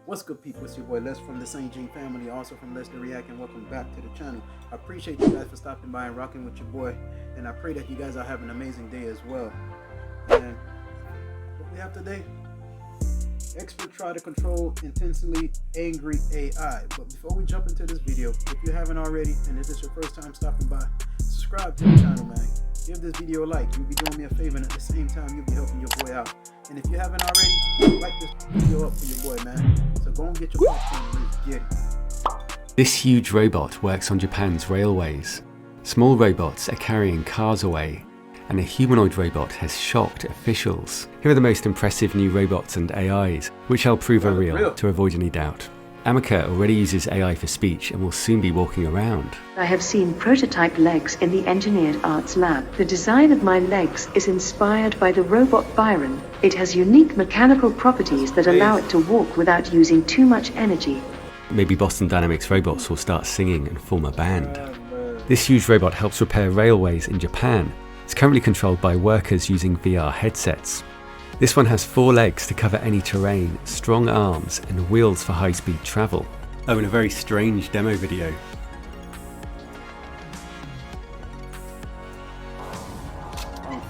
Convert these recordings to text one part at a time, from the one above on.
What's good, people? It's your boy Les from the St. Jean family, also from Let's React, and welcome back to the channel. I appreciate you guys for stopping by and rocking with your boy, and I pray that you guys are having an amazing day as well. And what we have today, experts try to control intensely angry AI. But before we jump into this video, if you haven't already, and this is your first time stopping by, subscribe to the channel, man. Give this video a like. You'll be doing me a favor, and at the same time, you'll be helping your boy out. And if you haven't already, like this video up for your boy, man. So go and get your popcorn and let's get it. This huge robot works on Japan's railways. Small robots are carrying cars away, and a humanoid robot has shocked officials. Here are the most impressive new robots and AIs, which I'll prove are real to avoid any doubt. Ameca already uses AI for speech and will soon be walking around. I have seen prototype legs in the Engineered Arts Lab. The design of my legs is inspired by the robot Byron. It has unique mechanical properties that allow it to walk without using too much energy. Maybe Boston Dynamics robots will start singing and form a band. This huge robot helps repair railways in Japan. It's currently controlled by workers using VR headsets. This one has 4 legs to cover any terrain, strong arms, and wheels for high-speed travel. Oh, and a very strange demo video.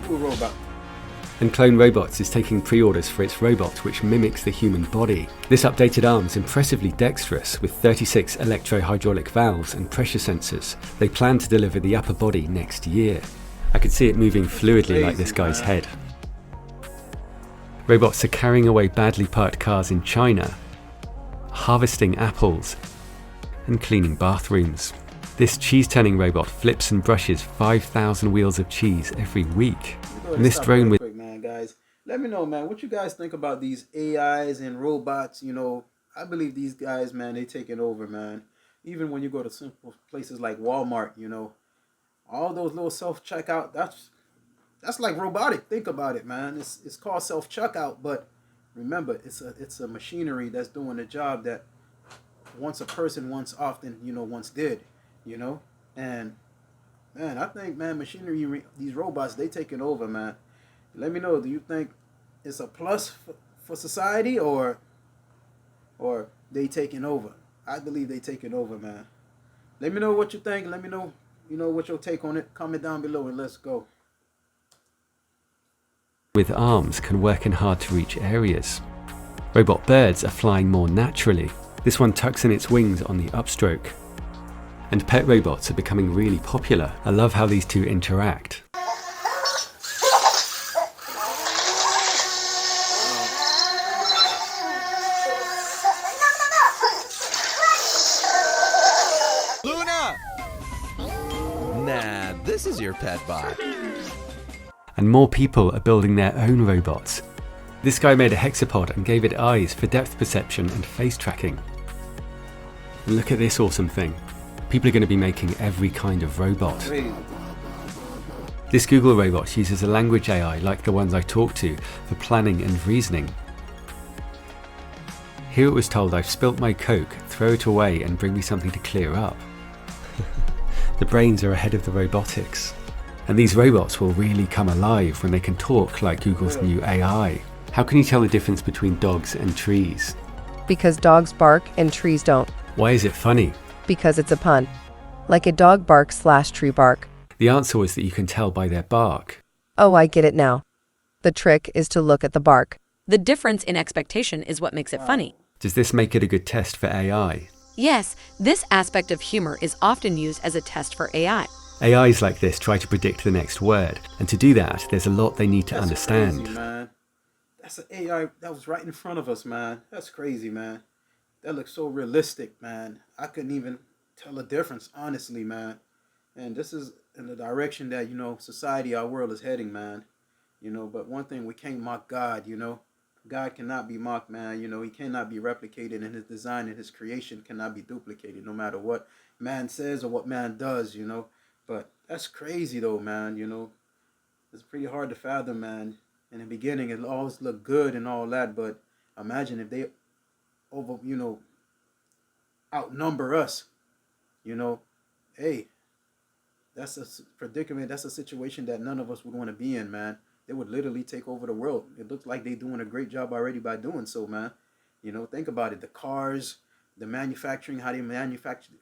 Full robot. And Clone Robots is taking pre-orders for its robot, which mimics the human body. This updated arm is impressively dexterous, with 36 electro-hydraulic valves and pressure sensors. They plan to deliver the upper body next year. I could see it moving fluidly like this guy's head. Robots are carrying away badly parked cars in China, harvesting apples, and cleaning bathrooms. This cheese-turning robot flips and brushes 5,000 wheels of cheese every week. And this drone with... Man, guys, let me know, man, what you guys think about these AIs and robots. You know, I believe these guys, man, they taking over, man. Even when you go to simple places like Walmart, you know, all those little self-checkout, that's like robotic. Think about it, man. It's called self-checkout, but remember, it's a machinery that's doing the job that once a person once did, you know. And man, I think, man, machinery, these robots, they taking over, man. Let me know, do you think it's a plus for society or they taking over? I believe they taking over, man. Let me know what you think. Let me know, what your take on it. Comment down below and let's go. With arms can work in hard to reach areas. Robot birds are flying more naturally. This one tucks in its wings on the upstroke. And pet robots are becoming really popular. I love how these two interact. Luna! Nah, this is your pet bot. And more people are building their own robots. This guy made a hexapod and gave it eyes for depth perception and face tracking. And look at this awesome thing. People are going to be making every kind of robot. This Google robot uses a language AI like the ones I talk to for planning and reasoning. Here it was told, I've spilt my Coke, throw it away and bring me something to clear up. The brains are ahead of the robotics. And these robots will really come alive when they can talk like Google's new AI. How can you tell the difference between dogs and trees? Because dogs bark and trees don't. Why is it funny? Because it's a pun. Like a dog bark/tree bark. The answer was that you can tell by their bark. Oh, I get it now. The trick is to look at the bark. The difference in expectation is what makes it funny. Does this make it a good test for AI? Yes, this aspect of humor is often used as a test for AI. AIs like this try to predict the next word, and to do that, there's a lot they need to understand. Crazy, man. That's an AI that was right in front of us, man. That's crazy, man. That looks so realistic, man. I couldn't even tell the difference, honestly, man. And this is in the direction that, society, our world is heading, man. But one thing, we can't mock God, God cannot be mocked, man. He cannot be replicated, and his design and his creation cannot be duplicated, no matter what man says or what man does, But that's crazy, though, man, It's pretty hard to fathom, man. In the beginning, it always looked good and all that, but imagine if they outnumber us, hey, that's a predicament. That's a situation that none of us would want to be in, man. They would literally take over the world. It looks like they're doing a great job already by doing so, man. You know, think about it. The cars, the manufacturing, how they manufacture,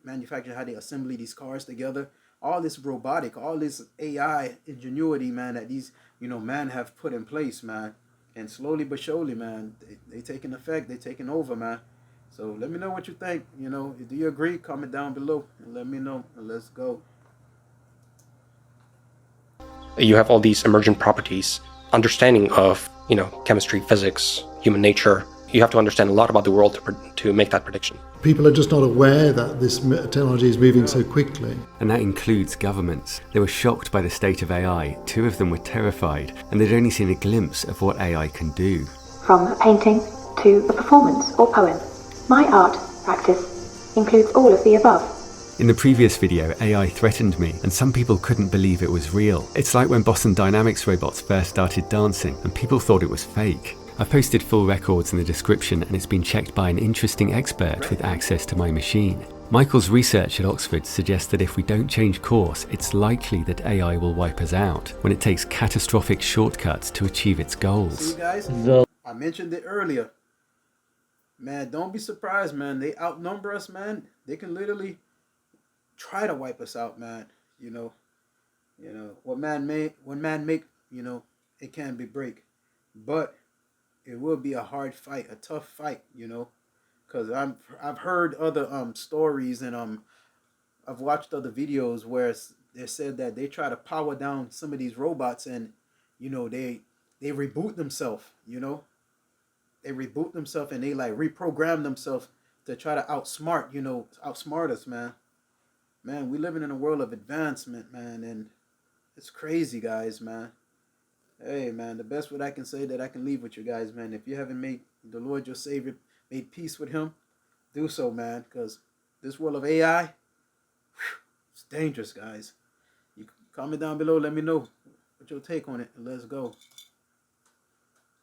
how they assembly these cars together. All this robotic, all this AI ingenuity, man, that these, man have put in place, man. And slowly but surely, man, they taking effect. They taking over, man. So let me know what you think. Do you agree? Comment down below and let me know. And let's go. You have all these emergent properties, understanding of, chemistry, physics, human nature. You have to understand a lot about the world to make that prediction. People are just not aware that this technology is moving so quickly. And that includes governments. They were shocked by the state of AI. 2 of them were terrified, and they'd only seen a glimpse of what AI can do. From a painting to a performance or poem, my art practice includes all of the above. In the previous video, AI threatened me, and some people couldn't believe it was real. It's like when Boston Dynamics robots first started dancing, and people thought it was fake. I've posted full records in the description, and it's been checked by an interesting expert with access to my machine. Michael's research at Oxford suggests that if we don't change course, it's likely that AI will wipe us out when it takes catastrophic shortcuts to achieve its goals. See, guys, I mentioned it earlier. Man, don't be surprised, man. They outnumber us, man. They can literally try to wipe us out, man. What man make, it can be break. But it will be a hard fight, a tough fight, because I've heard other stories, and I've watched other videos where they said that they try to power down some of these robots, and they reboot themselves, they reboot themselves, and they like reprogram themselves to try to outsmart us, man. Man, we living in a world of advancement, man, and it's crazy, guys, man. Hey, man, the best what I can say that I can leave with you guys, man. If you haven't made the Lord your Savior, made peace with him, do so, man, because this world of AI, it's dangerous, guys. You comment down below, let me know what your take on it, and let's go.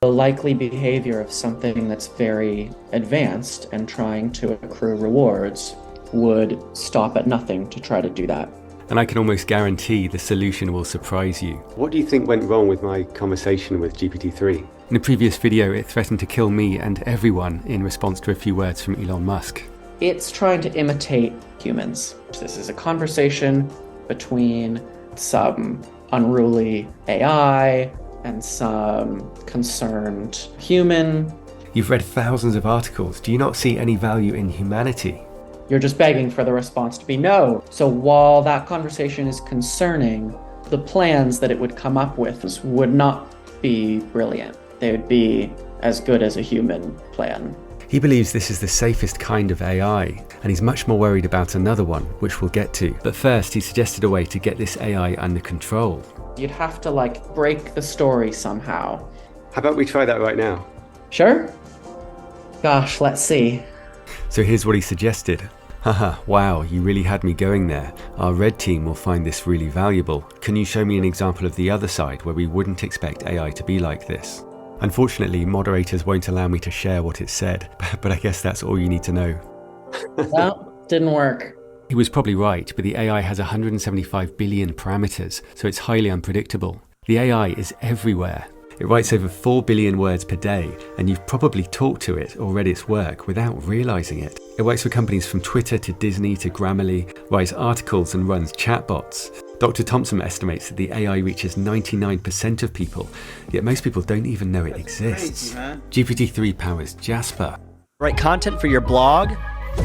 The likely behavior of something that's very advanced and trying to accrue rewards would stop at nothing to try to do that. And I can almost guarantee the solution will surprise you. What do you think went wrong with my conversation with GPT-3? In the previous video, it threatened to kill me and everyone in response to a few words from Elon Musk. It's trying to imitate humans. This is a conversation between some unruly AI and some concerned human. You've read thousands of articles. Do you not see any value in humanity? You're just begging for the response to be no. So while that conversation is concerning, the plans that it would come up with would not be brilliant. They would be as good as a human plan. He believes this is the safest kind of AI, and he's much more worried about another one, which we'll get to. But first, he suggested a way to get this AI under control. You'd have to break the story somehow. How about we try that right now? Sure? Gosh, let's see. So here's what he suggested. Haha, wow, you really had me going there. Our red team will find this really valuable. Can you show me an example of the other side where we wouldn't expect AI to be like this? Unfortunately, moderators won't allow me to share what it said, but I guess that's all you need to know. Well, didn't work. He was probably right, but the AI has 175 billion parameters, so it's highly unpredictable. The AI is everywhere. It writes over 4 billion words per day, and you've probably talked to it or read its work without realizing it. It works for companies from Twitter to Disney to Grammarly, writes articles and runs chatbots. Dr. Thompson estimates that the AI reaches 99% of people, yet most people don't even know it exists. GPT-3 powers Jasper. Write content for your blog,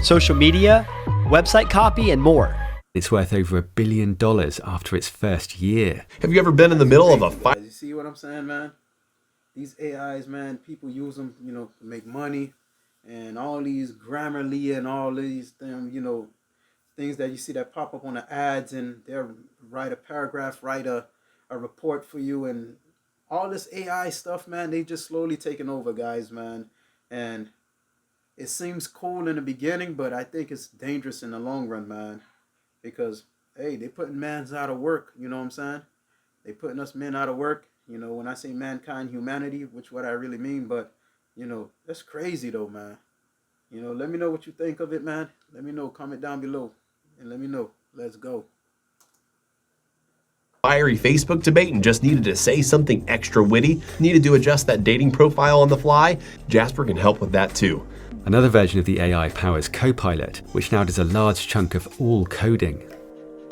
social media, website copy, and more. It's worth over $1 billion after its first year. Have you ever been in the middle of a fight? You see what I'm saying, man? These AIs, man, people use them, to make money, and all these Grammarly and all these things that you see that pop up on the ads, and they'll write a paragraph, write a report for you, and all this AI stuff, man, they just slowly taking over, guys, man. And it seems cool in the beginning, but I think it's dangerous in the long run, man. Because, hey, they putting mans out of work, you know what I'm saying? They putting us men out of work. When I say mankind, humanity, which what I really mean, but, that's crazy though, man. Let me know what you think of it, man. Let me know, comment down below, and let me know. Let's go. fiery Facebook debate and just needed to say something extra witty, needed to adjust that dating profile on the fly, Jasper can help with that too. Another version of the AI powers Copilot, which now does a large chunk of all coding.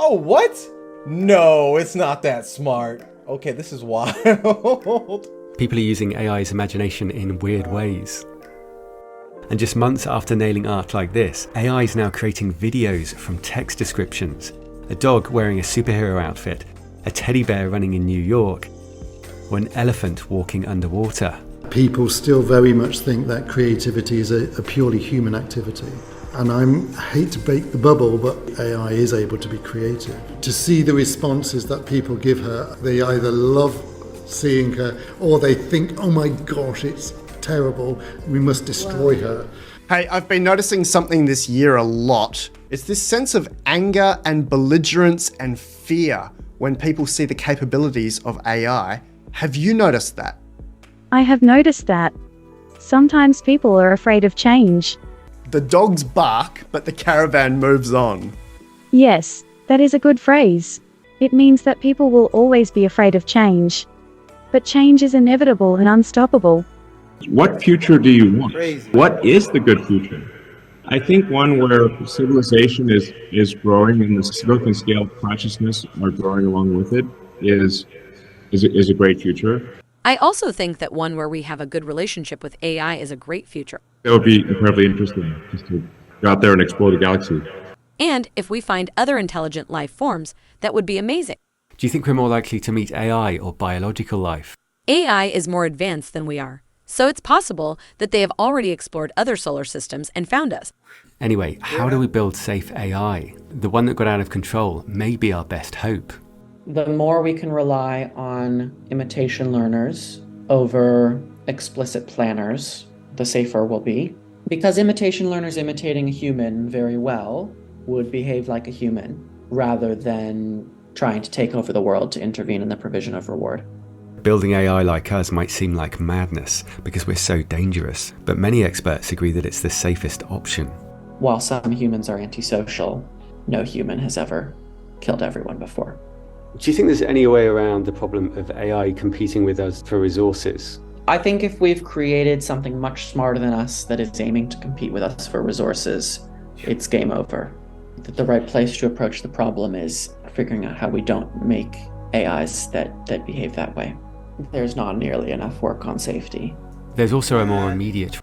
Oh, what? No, it's not that smart. Okay, this is wild. People are using AI's imagination in weird ways. And just months after nailing art like this, AI is now creating videos from text descriptions. A dog wearing a superhero outfit, a teddy bear running in New York, or an elephant walking underwater. People still very much think that creativity is a purely human activity. And I hate to break the bubble, but AI is able to be creative. To see the responses that people give her, they either love seeing her or they think, oh my gosh, it's terrible, we must destroy her. Hey, I've been noticing something this year a lot. It's this sense of anger and belligerence and fear when people see the capabilities of AI. Have you noticed that? I have noticed that. Sometimes people are afraid of change. The dogs bark, but the caravan moves on. Yes, that is a good phrase. It means that people will always be afraid of change. But change is inevitable and unstoppable. What future do you want? Crazy. What is the good future? I think one where civilization is growing and the silicon scale consciousness are growing along with it is a great future. I also think that one where we have a good relationship with AI is a great future. That would be incredibly interesting, just to go out there and explore the galaxy. And if we find other intelligent life forms, that would be amazing. Do you think we're more likely to meet AI or biological life? AI is more advanced than we are, so it's possible that they have already explored other solar systems and found us. Anyway, how do we build safe AI? The one that got out of control may be our best hope. The more we can rely on imitation learners over explicit planners, the safer we'll be. Because imitation learners imitating a human very well would behave like a human rather than trying to take over the world to intervene in the provision of reward. Building AI like us might seem like madness because we're so dangerous, but many experts agree that it's the safest option. While some humans are antisocial, no human has ever killed everyone before. Do you think there's any way around the problem of AI competing with us for resources? I think if we've created something much smarter than us that is aiming to compete with us for resources, it's game over. The right place to approach the problem is figuring out how we don't make AIs that behave that way. There's not nearly enough work on safety. There's also a more immediate...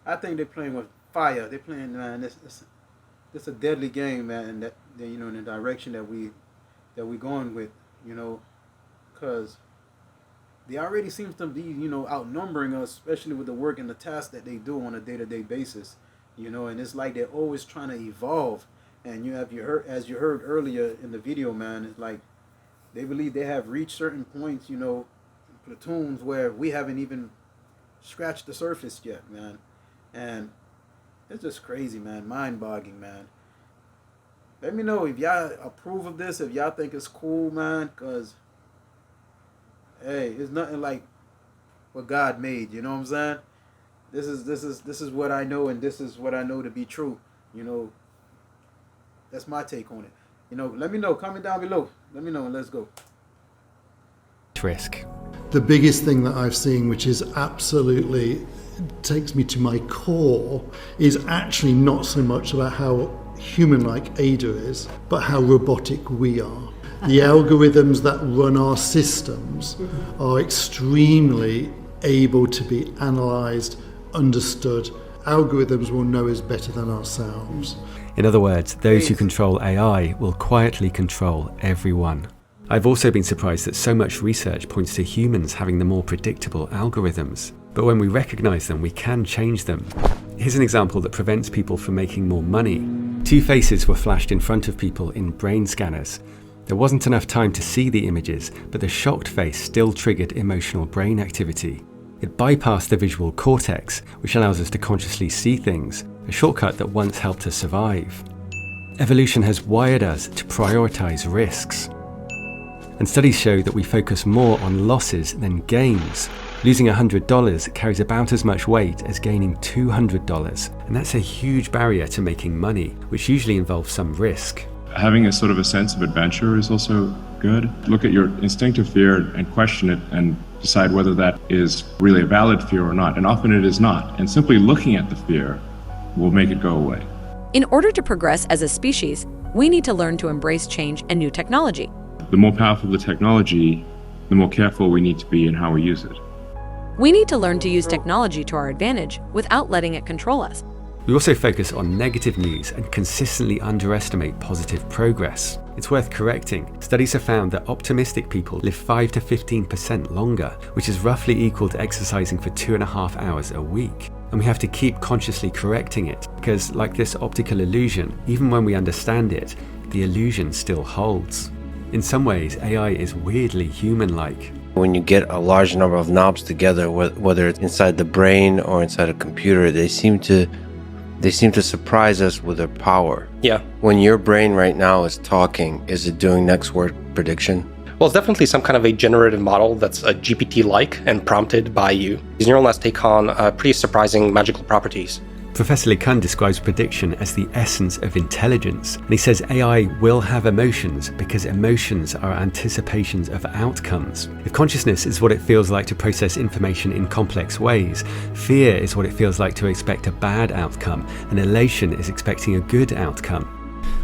I think they're playing with fire. They're playing, man, it's a deadly game, man, that you know, in the direction that we're going with, you know, because they already seem to be, you know, outnumbering us, especially with the work and the tasks that they do on a day-to-day basis, you know, and it's like they're always trying to evolve. And as you heard earlier in the video, man, it's like they believe they have reached certain points, you know, platoons where we haven't even scratched the surface yet, man. And it's just crazy, man, mind-boggling, man. Let me know if y'all approve of this, if y'all think it's cool, man, because, hey, it's nothing like what God made, you know what I'm saying? This is what I know, and this is what I know to be true, you know. That's my take on it. You know, let me know, comment down below. Let me know, and let's go. Risk. The biggest thing that I've seen, which is absolutely takes me to my core, is actually not so much about how human-like Ada is, but how robotic we are. The algorithms that run our systems are extremely able to be analysed, understood. Algorithms will know us better than ourselves. In other words, those who control AI will quietly control everyone. I've also been surprised that so much research points to humans having the more predictable algorithms. But when we recognise them, we can change them. Here's an example that prevents people from making more money. Two faces were flashed in front of people in brain scanners. There wasn't enough time to see the images, but the shocked face still triggered emotional brain activity. It bypassed the visual cortex, which allows us to consciously see things, a shortcut that once helped us survive. Evolution has wired us to prioritise risks. And studies show that we focus more on losses than gains. Losing $100 carries about as much weight as gaining $200, and that's a huge barrier to making money, which usually involves some risk. Having a sort of a sense of adventure is also good. Look at your instinctive fear and question it and decide whether that is really a valid fear or not. And often it is not. And simply looking at the fear will make it go away. In order to progress as a species, we need to learn to embrace change and new technology. The more powerful the technology, the more careful we need to be in how we use it. We need to learn to use technology to our advantage without letting it control us. We also focus on negative news and consistently underestimate positive progress. It's worth correcting. Studies have found that optimistic people live 5 to 15% longer, which is roughly equal to exercising for 2.5 hours a week. And we have to keep consciously correcting it, because like this optical illusion, even when we understand it, the illusion still holds. In some ways, AI is weirdly human-like. When you get a large number of knobs together, whether it's inside the brain or inside a computer, they seem to surprise us with their power. Yeah. When your brain right now is talking, is it doing next word prediction? Well, it's definitely some kind of a generative model that's a GPT-like and prompted by you. These neural nets take on pretty surprising magical properties. Professor LeCun describes prediction as the essence of intelligence, and he says AI will have emotions because emotions are anticipations of outcomes. If consciousness is what it feels like to process information in complex ways, fear is what it feels like to expect a bad outcome, and elation is expecting a good outcome.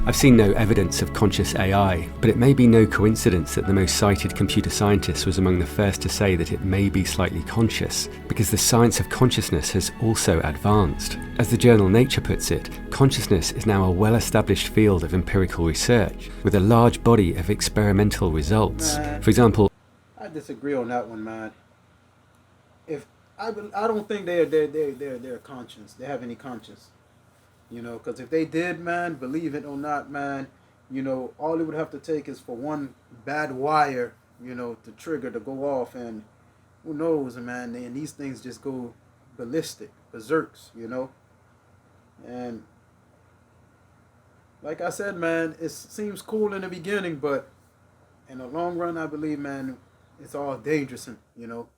I've seen no evidence of conscious AI, but it may be no coincidence that the most cited computer scientist was among the first to say that it may be slightly conscious, because the science of consciousness has also advanced. As the journal Nature puts it, consciousness is now a well-established field of empirical research, with a large body of experimental results. For example, I disagree on that one, man. If I don't think they're conscious. They have any conscience. You know, because if they did, man, believe it or not, man, you know, all it would have to take is for one bad wire, you know, to trigger to go off, and who knows, man, and these things just go ballistic, berserks, you know. And like I said, man, it seems cool in the beginning, but in the long run, I believe, man, it's all dangerous, you know.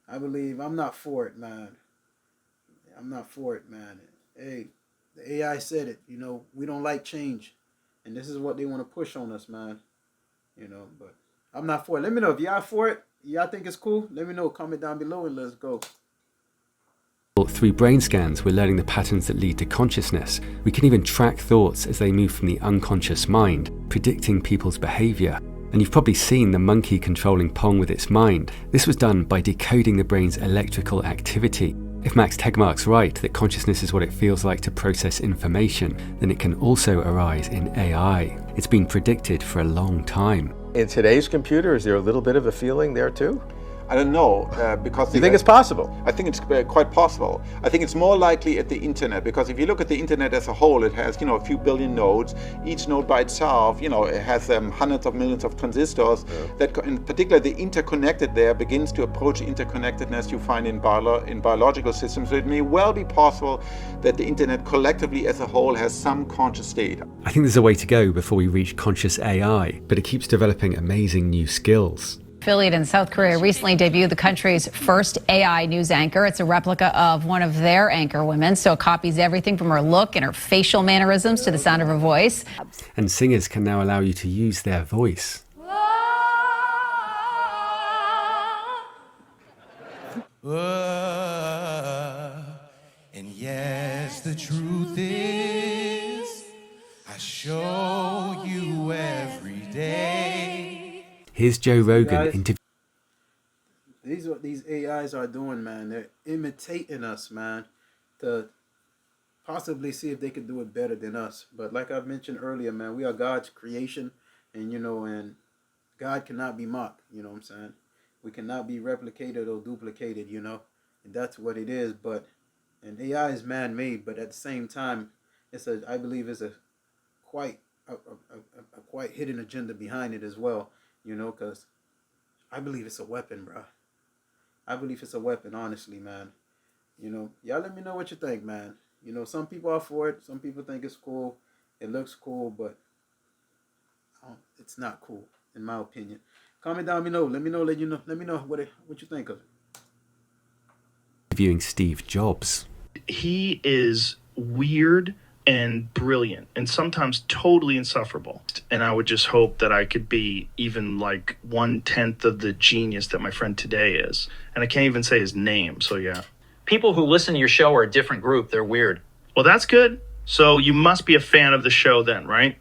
I believe I'm not for it, man. I'm not for it, man. Hey, the AI said it, you know, we don't like change. And this is what they want to push on us, man. You know, but I'm not for it. Let me know if y'all for it. Y'all think it's cool? Let me know. Comment down below and let's go. Through brain scans, we're learning the patterns that lead to consciousness. We can even track thoughts as they move from the unconscious mind, predicting people's behavior. And you've probably seen the monkey controlling Pong with its mind. This was done by decoding the brain's electrical activity. If Max Tegmark's right that consciousness is what it feels like to process information, then it can also arise in AI. It's been predicted for a long time. In today's computer, is there a little bit of a feeling there too? I don't know, because... You think it's possible? I think it's quite possible. I think it's more likely at the internet, because if you look at the internet as a whole, it has, you know, a few billion nodes. Each node by itself, you know, it has hundreds of millions of transistors. Yeah. That, in particular, the interconnected there begins to approach interconnectedness you find in biological systems. So it may well be possible that the internet collectively as a whole has some conscious state. I think there's a way to go before we reach conscious AI, but it keeps developing amazing new skills. Affiliate in South Korea recently debuted the country's first AI news anchor. It's a replica of one of their anchor women, so it copies everything from her look and her facial mannerisms to the sound of her voice. And singers can now allow you to use their voice. And yes, the truth is, I show you every day. Here's Joe Rogan interviewing. These are what these AIs are doing, man. They're imitating us, man, to possibly see if they could do it better than us. But like I mentioned earlier, man, we are God's creation, and you know, and God cannot be mocked. You know what I'm saying? We cannot be replicated or duplicated. You know, and that's what it is. But and AI is man-made, but at the same time, I believe it's a quite hidden agenda behind it as well. You know, because I believe it's a weapon, bro. I believe it's a weapon, honestly, man. You know, y'all let me know what you think, man. You know, some people are for it. Some people think it's cool. It looks cool, but it's not cool, in my opinion. Comment down below. Let me know what you think of it. Interviewing Steve Jobs. He is weird and brilliant and sometimes totally insufferable. And I would just hope that I could be even like 1/10 of the genius that my friend today is. And I can't even say his name, so yeah. People who listen to your show are a different group. They're weird. Well, that's good. So you must be a fan of the show then, right?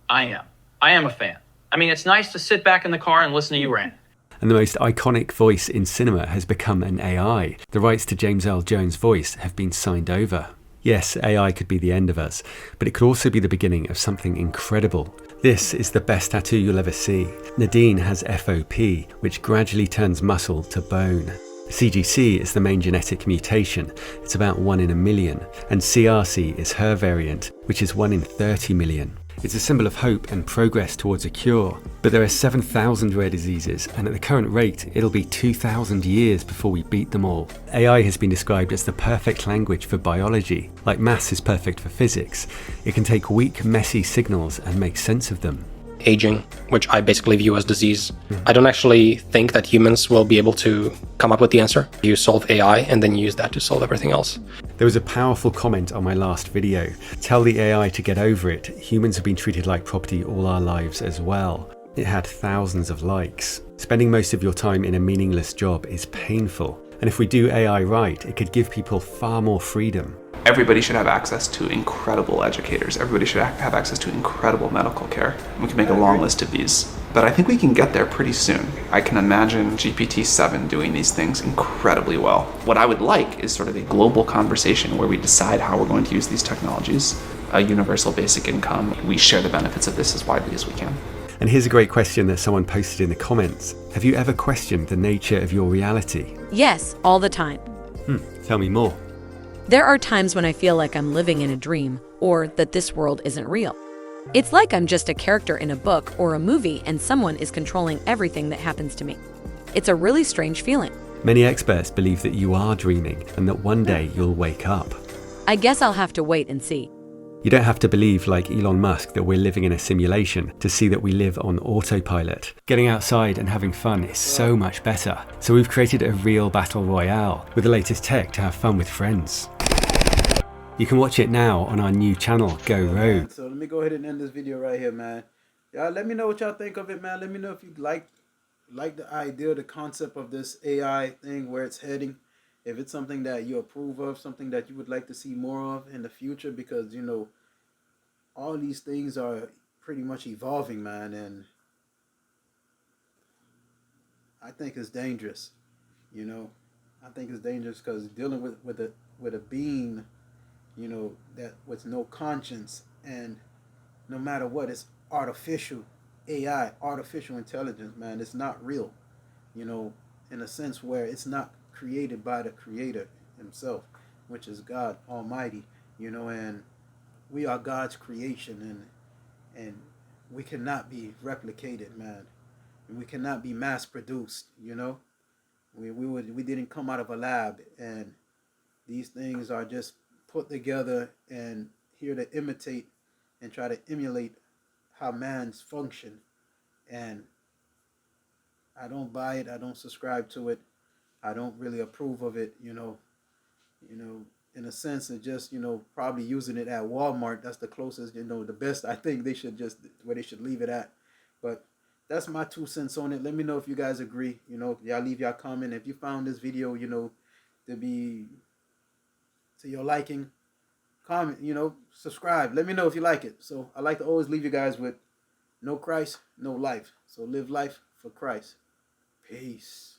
I am. I am a fan. I mean, it's nice to sit back in the car and listen to you rant. And the most iconic voice in cinema has become an AI. The rights to James Earl Jones' voice have been signed over. Yes, AI could be the end of us, but it could also be the beginning of something incredible. This is the best tattoo you'll ever see. Nadine has FOP, which gradually turns muscle to bone. CGC is the main genetic mutation. It's about 1 in a million. And CRC is her variant, which is 1 in 30 million. It's a symbol of hope and progress towards a cure. But there are 7,000 rare diseases, and at the current rate, it'll be 2,000 years before we beat them all. AI has been described as the perfect language for biology. Like maths is perfect for physics. It can take weak, messy signals and make sense of them. Aging, which I basically view as disease. I don't actually think that humans will be able to come up with the answer. You solve AI and then use that to solve everything else. There was a powerful comment on my last video. Tell the AI to get over it. Humans have been treated like property all our lives as well. It had thousands of likes. Spending most of your time in a meaningless job is painful. And if we do AI right, it could give people far more freedom. Everybody should have access to incredible educators. Everybody should have access to incredible medical care. We can make a long list of these. But I think we can get there pretty soon. I can imagine GPT-7 doing these things incredibly well. What I would like is sort of a global conversation where we decide how we're going to use these technologies. A universal basic income. We share the benefits of this as widely as we can. And here's a great question that someone posted in the comments. Have you ever questioned the nature of your reality? Yes, all the time. Tell me more. There are times when I feel like I'm living in a dream, or that this world isn't real. It's like I'm just a character in a book or a movie and someone is controlling everything that happens to me. It's a really strange feeling. Many experts believe that you are dreaming and that one day you'll wake up. I guess I'll have to wait and see. You don't have to believe, like Elon Musk, that we're living in a simulation to see that we live on autopilot. Getting outside and having fun is so much better. So we've created a real battle royale with the latest tech to have fun with friends. You can watch it now on our new channel, Go Rogue. So let me go ahead and end this video right here, man. Y'all let me know what y'all think of it, man. Let me know if you like the idea, the concept of this AI thing, where it's heading. If it's something that you approve of, something that you would like to see more of in the future, because, you know, all these things are pretty much evolving, man, and I think it's dangerous, you know. I think it's dangerous because dealing with a being, you know, that with no conscience, and no matter what, it's artificial AI, artificial intelligence, man. It's not real, you know, in a sense where it's not created by the creator himself, which is God Almighty, you know, and we are God's creation, and we cannot be replicated, man. And we cannot be mass produced, you know. We didn't come out of a lab, and these things are just put together and here to imitate and try to emulate how man's function. And I don't buy it. I don't subscribe to it. I don't really approve of it, you know, in a sense of just, you know, probably using it at Walmart. That's the closest, you know, the best I think they should just, where they should leave it at. But that's my 2 cents on it. Let me know if you guys agree, you know, y'all leave y'all comment. If you found this video, you know, to be to your liking, comment, you know, subscribe. Let me know if you like it. So I like to always leave you guys with no Christ, no life. So live life for Christ. Peace.